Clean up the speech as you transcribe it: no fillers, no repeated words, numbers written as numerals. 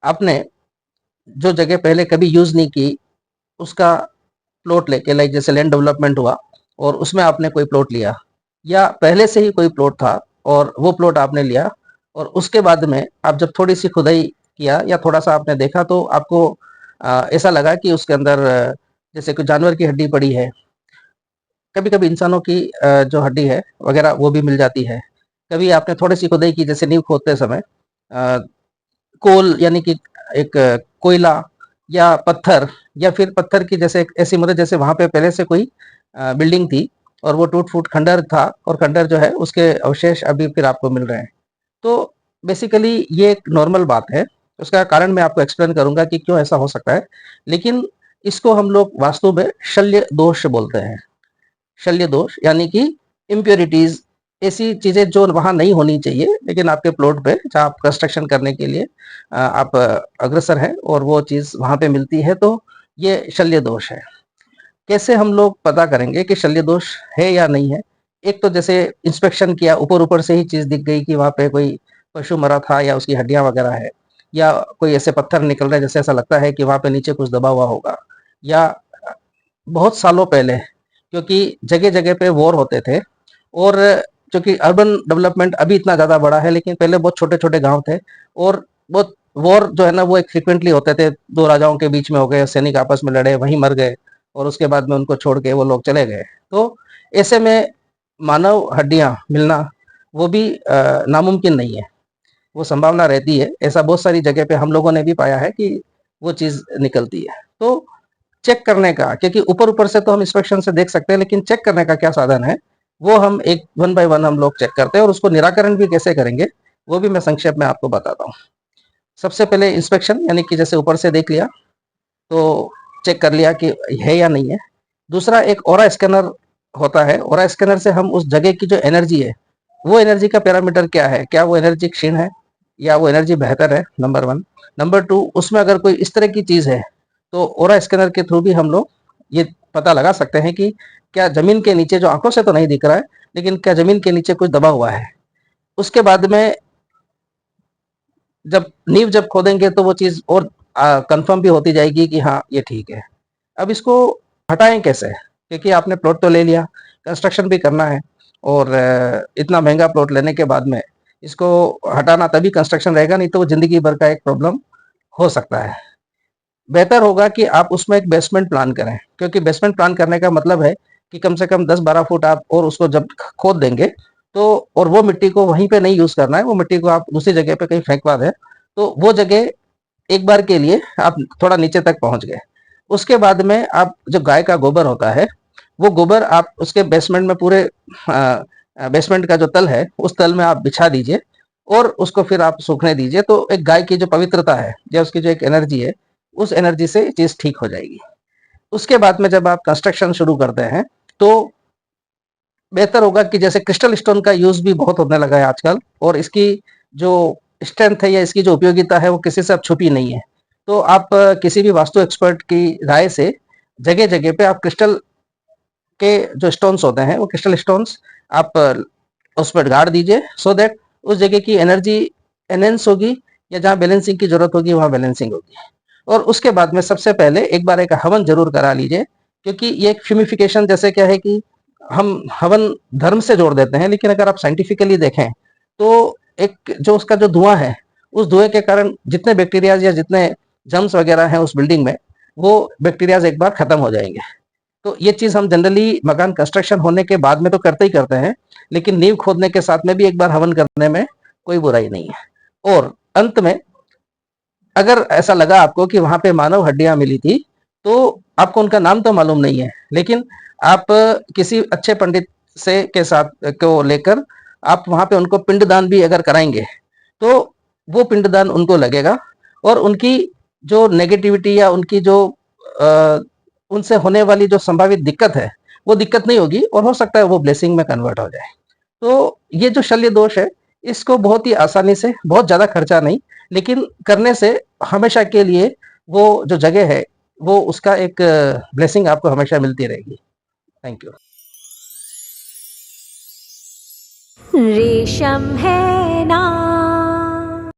आपने जो जगह पहले कभी यूज़ नहीं की, उसका प्लॉट लेके, लाइक जैसे लैंड डेवलपमेंट हुआ और उसमें आपने कोई प्लॉट लिया, या पहले से ही कोई प्लॉट था और वो प्लॉट आपने लिया, और उसके बाद में आप जब थोड़ी सी खुदाई किया या थोड़ा सा आपने देखा तो आपको ऐसा लगा कि उसके अंदर जैसे कोई जानवर की हड्डी पड़ी है, कभी कभी इंसानों की जो हड्डी है वगैरह वो भी मिल जाती है। कभी आपने थोड़ी सी खुदाई की, जैसे नींव खोदते समय अ, कोल यानी कि एक कोयला या पत्थर, या फिर पत्थर की जैसे एक ऐसी मदद, जैसे वहां पे पहले से कोई बिल्डिंग थी और वो टूट फूट खंडर था, और खंडर जो है उसके अवशेष अभी फिर आपको मिल रहे हैं। तो बेसिकली ये एक नॉर्मल बात है। उसका कारण मैं आपको एक्सप्लेन करूंगा कि क्यों ऐसा हो सकता है, लेकिन इसको हम लोग वास्तव में शल्य दोष बोलते हैं। शल्य दोष यानी कि इम्प्योरिटीज, ऐसी चीजें जो वहां नहीं होनी चाहिए, लेकिन आपके प्लॉट पे जहाँ आप कंस्ट्रक्शन करने के लिए आप अग्रसर हैं और वो चीज वहां पे मिलती है, तो ये शल्य दोष है। कैसे हम लोग पता करेंगे कि शल्य दोष है या नहीं है? एक तो जैसे इंस्पेक्शन किया, ऊपर ऊपर से ही चीज दिख गई कि वहां पे कोई पशु मरा था या उसकी हड्डियां वगैरह है, या कोई ऐसे पत्थर निकल रहे हैं जैसे ऐसा लगता है कि वहां पे नीचे कुछ दबा हुआ होगा, या बहुत सालों पहले, क्योंकि जगह जगह पे वॉर होते थे, और क्योंकि अर्बन डेवलपमेंट अभी इतना ज्यादा बड़ा है, लेकिन पहले बहुत छोटे छोटे गांव थे, और बहुत वॉर जो है ना वो एक फ्रिक्वेंटली होते थे, दो राजाओं के बीच में हो गए, सैनिक आपस में लड़े, वहीं मर गए, और उसके बाद में उनको छोड़ के वो लोग चले गए। तो ऐसे में मानव हड्डियां मिलना वो भी नामुमकिन नहीं है, वो संभावना रहती है। ऐसा बहुत सारी जगह पे हम लोगों ने भी पाया है कि वो चीज निकलती है। तो चेक करने का, क्योंकि ऊपर ऊपर से तो हम इंस्पेक्शन से देख सकते हैं, लेकिन चेक करने का क्या साधन है, वो हम एक वन बाय वन हम लोग चेक करते हैं, और उसको निराकरण भी कैसे करेंगे वो भी मैं संक्षेप में आपको बताता हूँ। सबसे पहले इंस्पेक्शन, यानी कि जैसे ऊपर से देख लिया तो चेक कर लिया कि है या नहीं है। दूसरा एक ओरा स्कैनर होता है। ओरा स्कैनर से हम उस जगह की जो एनर्जी है, वो एनर्जी का पैरामीटर क्या है, क्या वो एनर्जी क्षीण है या वो एनर्जी बेहतर है, नंबर वन। नंबर टू, उसमें अगर कोई इस तरह की चीज है तो ओरा स्कैनर के थ्रू भी हम लोग ये पता लगा सकते हैं कि क्या जमीन के नीचे, जो आंखों से तो नहीं दिख रहा है, लेकिन क्या जमीन के नीचे कुछ दबा हुआ है। उसके बाद में जब नींव जब खोदेंगे तो वो चीज और कंफर्म भी होती जाएगी कि हाँ ये ठीक है। अब इसको हटाएं कैसे, क्योंकि आपने प्लॉट तो ले लिया, कंस्ट्रक्शन भी करना है, और इतना महंगा प्लॉट लेने के बाद में इसको हटाना तभी कंस्ट्रक्शन रहेगा, नहीं तो वो जिंदगी भर का एक प्रॉब्लम हो सकता है। बेहतर होगा कि आप उसमें एक बेसमेंट प्लान करें, क्योंकि बेसमेंट प्लान करने का मतलब है कि कम से कम 10-12 फुट आप और उसको जब खोद देंगे तो, और वो मिट्टी को वहीं पे नहीं यूज करना है, वो मिट्टी को आप दूसरी जगह पे कहीं फेंकवा दें, तो वो जगह एक बार के लिए आप थोड़ा नीचे तक पहुंच गए। उसके बाद में आप जो गाय का गोबर होता है, वो गोबर आप उसके बेसमेंट में पूरे बेसमेंट का जो तल है उस तल में आप बिछा दीजिए, और उसको फिर आप सूखने दीजिए। तो एक गाय की जो पवित्रता है या उसकी जो एक एनर्जी है, उस एनर्जी से चीज ठीक हो जाएगी। उसके बाद में जब आप कंस्ट्रक्शन शुरू करते हैं तो बेहतर होगा कि जैसे क्रिस्टल स्टोन का यूज भी बहुत होने लगा है आजकल, और इसकी जो स्ट्रेंथ है या इसकी जो उपयोगिता है वो किसी से अब छुपी नहीं है। तो आप किसी भी वास्तु एक्सपर्ट की राय से जगह जगह पे आप क्रिस्टल के जो स्टोन्स होते हैं, वो क्रिस्टल स्टोन्स आप उस पर गाड़ दीजिए, सो दैट उस जगह की एनर्जी एनहेंस होगी, या जहाँ बैलेंसिंग की जरूरत होगी वहां बैलेंसिंग होगी। और उसके बाद में सबसे पहले एक बार एक हवन जरूर करा लीजिए, क्योंकि ये एक फ्यूमिफिकेशन, जैसे क्या है कि हम हवन धर्म से जोड़ देते हैं, लेकिन अगर आप साइंटिफिकली देखें तो एक जो उसका जो धुआं है, उस धुएं के कारण जितने बैक्टीरियाज या जितने जर्म्स वगैरह हैं उस बिल्डिंग में, वो बैक्टीरियाज एक बार खत्म हो जाएंगे। तो ये चीज हम जनरली मकान कंस्ट्रक्शन होने के बाद में तो करते ही करते हैं, लेकिन नींव खोदने के साथ में भी एक बार हवन करने में कोई बुराई नहीं है। और अंत में, अगर ऐसा लगा आपको कि वहां पे मानव हड्डियां मिली थी, तो आपको उनका नाम तो मालूम नहीं है, लेकिन आप किसी अच्छे पंडित से के साथ को लेकर आप वहां पे उनको पिंडदान भी अगर कराएंगे, तो वो पिंडदान उनको लगेगा, और उनकी जो नेगेटिविटी या उनकी जो अ, उनसे होने वाली जो संभावित दिक्कत है, वो दिक्कत नहीं होगी, और हो सकता है वो ब्लेसिंग में कन्वर्ट हो जाए। तो ये जो शल्य दोष है, इसको बहुत ही आसानी से, बहुत ज्यादा खर्चा नहीं, लेकिन करने से हमेशा के लिए वो जो जगह है, वो उसका एक ब्लेसिंग आपको हमेशा मिलती रहेगी। Thank you. रेशम है ना